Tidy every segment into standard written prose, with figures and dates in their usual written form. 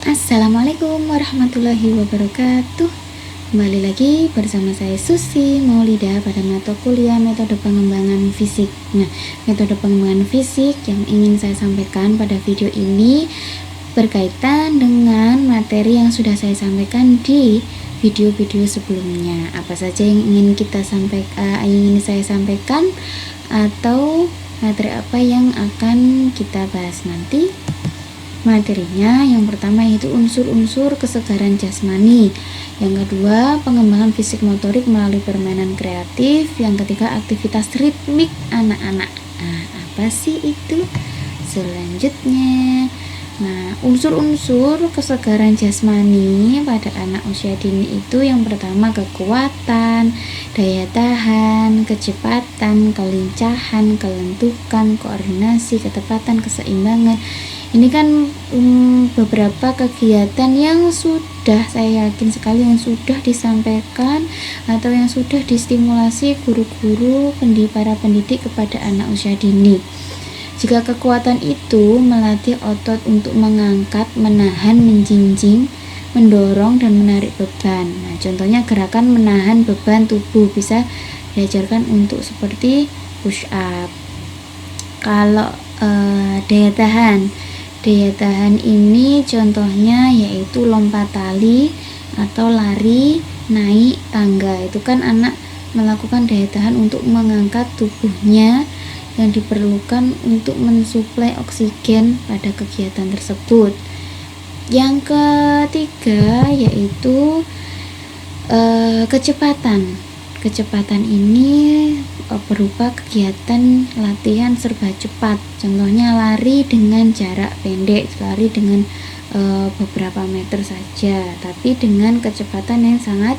Assalamualaikum warahmatullahi wabarakatuh. Kembali lagi bersama saya Susi Maulida pada mata kuliah metode pengembangan fisik. Nah, metode pengembangan fisik yang ingin saya sampaikan pada video ini berkaitan dengan materi yang sudah saya sampaikan di video-video sebelumnya. Apa saja yang ingin saya sampaikan atau materi apa yang akan kita bahas nanti? Materinya yang pertama yaitu unsur-unsur kesegaran jasmani, yang kedua pengembangan fisik motorik melalui permainan kreatif, yang ketiga aktivitas ritmik anak-anak. Nah, apa sih itu? Selanjutnya, unsur-unsur kesegaran jasmani pada anak usia dini itu yang pertama kekuatan, daya tahan, kecepatan, kelincahan, kelentukan, koordinasi, ketepatan, keseimbangan. Ini kan beberapa kegiatan yang sudah, saya yakin sekali yang sudah disampaikan atau yang sudah distimulasi guru-guru para pendidik kepada anak usia dini. Jika kekuatan itu melatih otot untuk mengangkat, menahan, menjinjing, mendorong dan menarik beban. Nah, contohnya gerakan menahan beban tubuh bisa diajarkan untuk seperti push up. Kalau daya tahan ini contohnya yaitu lompat tali atau lari naik tangga. Itu kan anak melakukan daya tahan untuk mengangkat tubuhnya yang diperlukan untuk mensuplai oksigen pada kegiatan tersebut. Yang ketiga yaitu kecepatan ini berupa kegiatan latihan serba cepat, contohnya lari dengan jarak pendek, lari dengan beberapa meter saja tapi dengan kecepatan yang sangat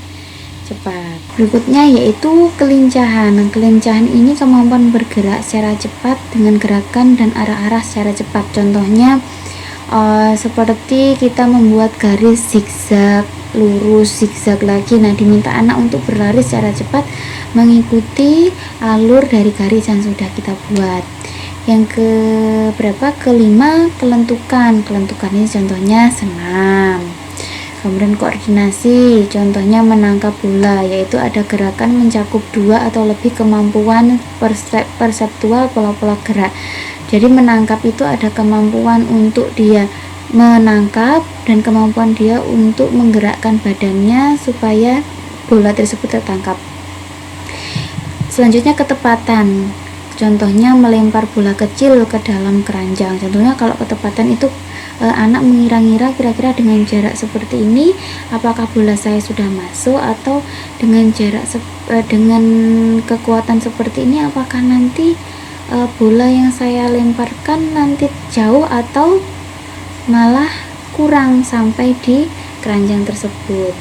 cepat. Berikutnya yaitu kelincahan. Kelincahan ini kemampuan bergerak secara cepat dengan gerakan dan arah-arah secara cepat, contohnya seperti kita membuat garis zigzag, lurus, zigzag lagi. Nah, diminta anak untuk berlari secara cepat mengikuti alur dari garis yang sudah kita buat. Yang kelima kelentukan. Kelentukan ini contohnya senam. Kemudian koordinasi, contohnya menangkap bola, yaitu ada gerakan mencakup dua atau lebih kemampuan perseptual pola-pola gerak. Jadi menangkap itu ada kemampuan untuk dia menangkap dan kemampuan dia untuk menggerakkan badannya supaya bola tersebut tertangkap. Selanjutnya ketepatan, contohnya melempar bola kecil ke dalam keranjang. Contohnya kalau ketepatan itu anak mengira-ngira kira-kira dengan jarak seperti ini apakah bola saya sudah masuk, atau dengan jarak dengan kekuatan seperti ini apakah nanti bola yang saya lemparkan nanti jauh atau malah kurang sampai di keranjang tersebut.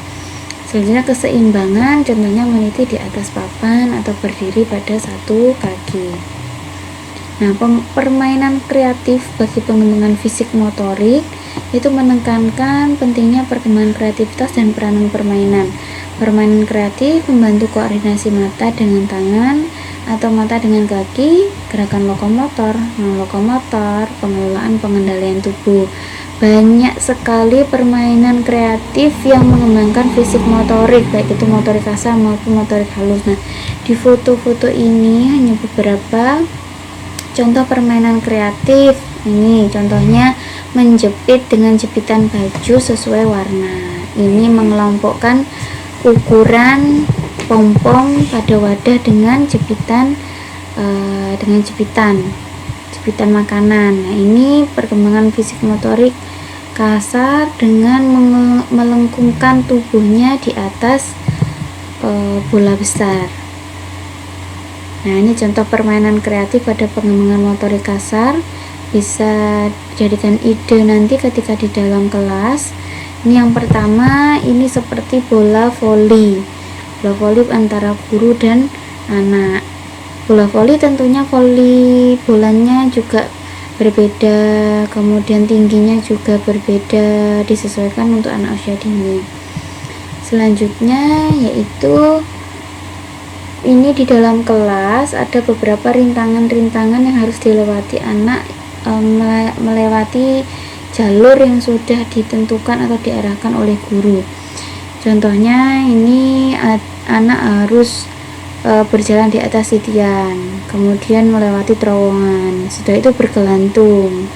Selanjutnya keseimbangan, contohnya meniti di atas papan atau berdiri pada satu kaki. Nah, permainan kreatif bagi pengembangan fisik motorik itu menekankan pentingnya perkembangan kreativitas dan peranan permainan. Permainan kreatif membantu koordinasi mata dengan tangan atau mata dengan kaki, gerakan lokomotor, pengelolaan pengendalian tubuh. Banyak sekali permainan kreatif yang mengembangkan fisik motorik, baik itu motorik kasar maupun motorik halus. Nah, di foto-foto ini hanya beberapa contoh permainan kreatif. Ini contohnya menjepit dengan jepitan baju sesuai warna. Ini mengelompokkan ukuran pom-pom pada wadah dengan jepitan makanan. Nah, ini perkembangan fisik motorik kasar dengan melengkungkan tubuhnya di atas bola besar. Nah, ini contoh permainan kreatif pada pengembangan motorik kasar, bisa jadikan ide nanti ketika di dalam kelas. Ini yang pertama, ini seperti bola voli antara guru dan anak. Bola voli tentunya bolanya juga berbeda, kemudian tingginya juga berbeda, disesuaikan untuk anak usia dini. Selanjutnya yaitu ini di dalam kelas ada beberapa rintangan yang harus dilewati anak melewati jalur yang sudah ditentukan atau diarahkan oleh guru. Contohnya ini anak harus berjalan di atas titian, kemudian melewati terowongan, setelah itu bergelantung,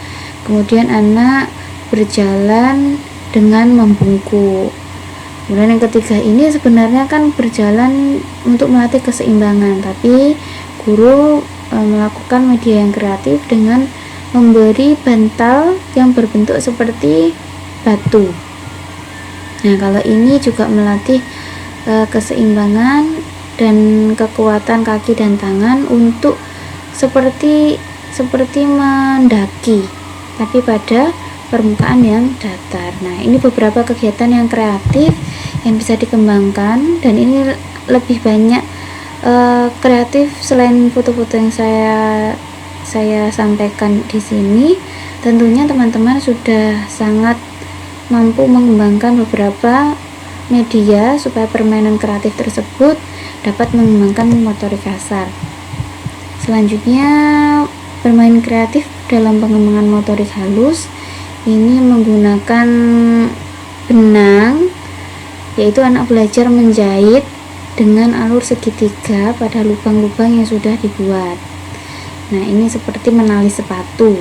kemudian anak berjalan dengan membungkuk. Kemudian yang ketiga ini sebenarnya kan berjalan untuk melatih keseimbangan, tapi guru melakukan media yang kreatif dengan memberi bantal yang berbentuk seperti batu. Nah, kalau ini juga melatih keseimbangan dan kekuatan kaki dan tangan untuk seperti mendaki, tapi pada permukaan yang datar. Nah, ini beberapa kegiatan yang kreatif yang bisa dikembangkan, dan ini lebih banyak kreatif selain foto-foto yang saya sampaikan di sini. Tentunya teman-teman sudah sangat mampu mengembangkan beberapa media supaya permainan kreatif tersebut dapat mengembangkan motorik kasar. Selanjutnya, bermain kreatif dalam pengembangan motorik halus ini menggunakan benang, yaitu anak belajar menjahit dengan alur segitiga pada lubang-lubang yang sudah dibuat. Nah, ini seperti menali sepatu.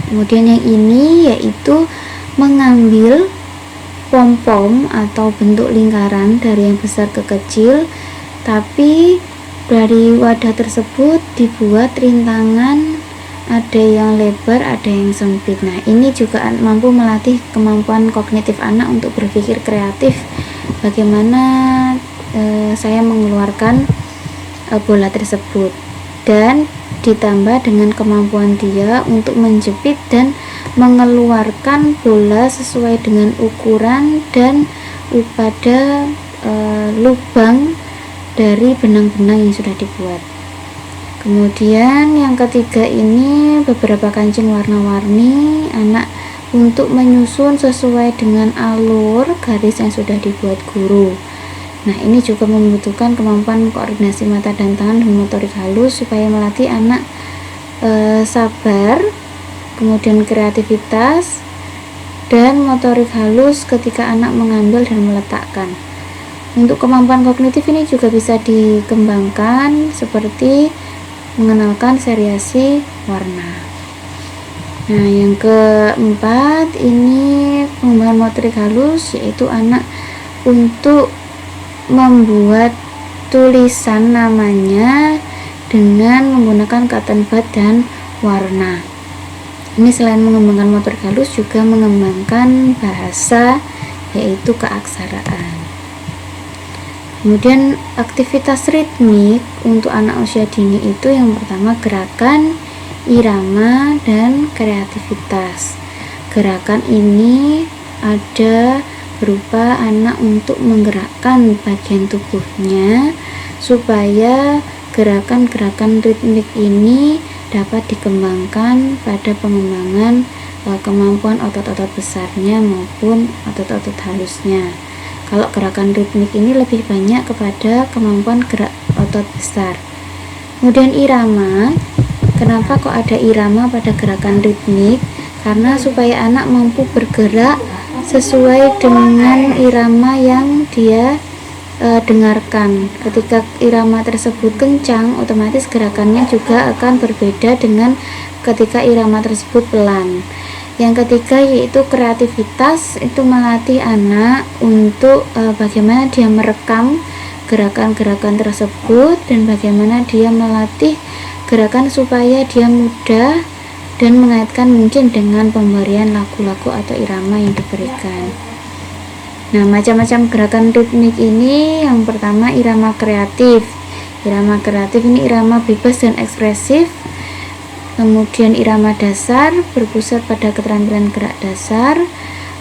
Kemudian yang ini yaitu mengambil pom-pom atau bentuk lingkaran dari yang besar ke kecil, tapi dari wadah tersebut dibuat rintangan, ada yang lebar, ada yang sempit. Nah, ini juga mampu melatih kemampuan kognitif anak untuk berpikir kreatif, bagaimana saya mengeluarkan bola tersebut, dan ditambah dengan kemampuan dia untuk menjepit dan mengeluarkan bola sesuai dengan ukuran dan pada lubang dari benang-benang yang sudah dibuat. Kemudian yang ketiga ini beberapa kancing warna-warni anak untuk menyusun sesuai dengan alur garis yang sudah dibuat guru. Nah, ini juga membutuhkan kemampuan koordinasi mata dan tangan dan motorik halus supaya melatih anak sabar, kemudian kreativitas dan motorik halus ketika anak mengambil dan meletakkan. Untuk kemampuan kognitif ini juga bisa dikembangkan seperti mengenalkan seriasi warna. Nah, yang keempat ini pengembangan motorik halus, yaitu anak untuk membuat tulisan namanya dengan menggunakan cotton bud dan warna. Ini selain mengembangkan motorik halus juga mengembangkan bahasa, yaitu keaksaraan. Kemudian aktivitas ritmik untuk anak usia dini itu yang pertama gerakan, irama, dan kreativitas. Gerakan ini ada berupa anak untuk menggerakkan bagian tubuhnya supaya gerakan-gerakan ritmik ini dapat dikembangkan pada pengembangan kemampuan otot-otot besarnya maupun otot-otot halusnya. Kalau gerakan ritmik ini lebih banyak kepada kemampuan gerak otot besar. Kemudian irama, kenapa kok ada irama pada gerakan ritmik? Karena supaya anak mampu bergerak sesuai dengan irama yang dia dengarkan. Ketika irama tersebut kencang, otomatis gerakannya juga akan berbeda dengan ketika irama tersebut pelan. Yang ketiga yaitu kreativitas, itu melatih anak untuk bagaimana dia merekam gerakan-gerakan tersebut dan bagaimana dia melatih gerakan supaya dia mudah dan mengaitkan mungkin dengan pemberian lagu-lagu atau irama yang diberikan. Nah, macam-macam gerakan ritmik ini yang pertama irama kreatif. Irama kreatif ini irama bebas dan ekspresif. Kemudian irama dasar berpusat pada keterampilan gerak dasar.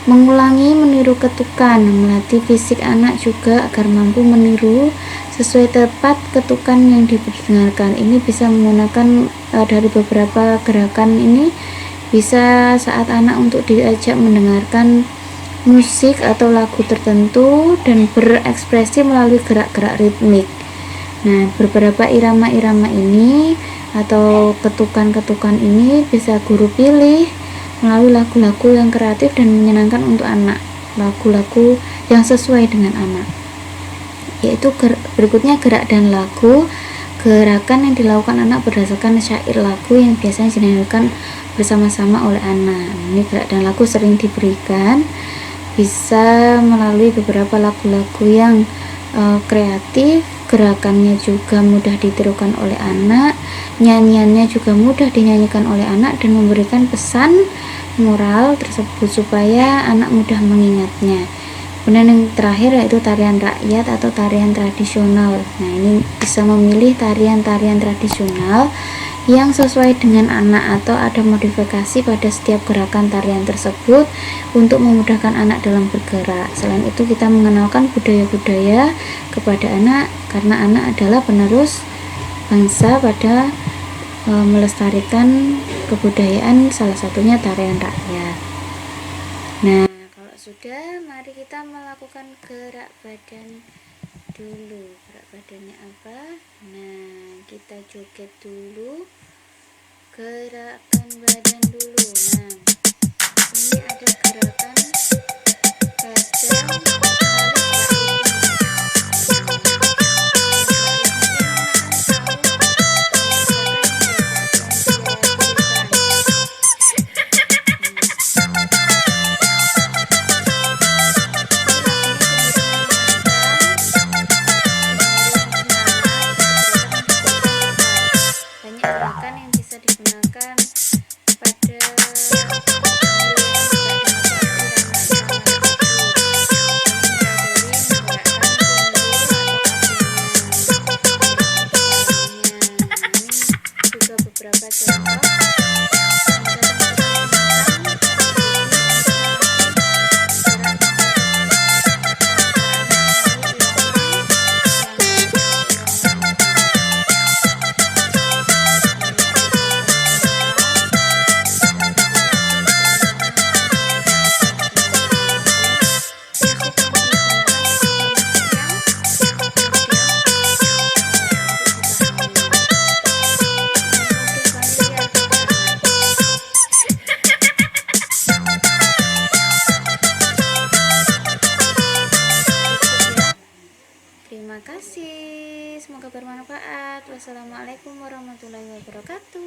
Mengulangi meniru ketukan, melatih fisik anak juga agar mampu meniru sesuai tepat ketukan yang didengarkan. Ini bisa menggunakan dari beberapa gerakan ini, bisa saat anak untuk diajak mendengarkan musik atau lagu tertentu dan berekspresi melalui gerak-gerak ritmik. Nah, beberapa irama-irama ini atau ketukan-ketukan ini bisa guru pilih melalui lagu-lagu yang kreatif dan menyenangkan untuk anak, lagu-lagu yang sesuai dengan anak. Yaitu berikutnya gerak dan lagu. Gerakan yang dilakukan anak berdasarkan syair lagu yang biasanya dinyanyikan bersama-sama oleh anak. Ini gerak dan lagu sering diberikan, bisa melalui beberapa lagu-lagu yang kreatif. Gerakannya juga mudah ditirukan oleh anak, nyanyiannya juga mudah dinyanyikan oleh anak dan memberikan pesan moral tersebut supaya anak mudah mengingatnya. Kemudian yang terakhir yaitu tarian rakyat atau tarian tradisional. Nah, ini bisa memilih tarian-tarian tradisional yang sesuai dengan anak atau ada modifikasi pada setiap gerakan tarian tersebut untuk memudahkan anak dalam bergerak. Selain itu, kita mengenalkan budaya-budaya kepada anak karena anak adalah penerus bangsa pada melestarikan kebudayaan, salah satunya tarian rakyat. Nah, kalau sudah, mari kita melakukan gerak badan dulu. Gerak badannya apa? Nah, kita joget dulu, gerakan badan dulu. Nah, ini ada gerakan badan yang bisa digunakan pada juga beberapa contoh. Terima kasih, semoga bermanfaat. Wassalamualaikum warahmatullahi wabarakatuh.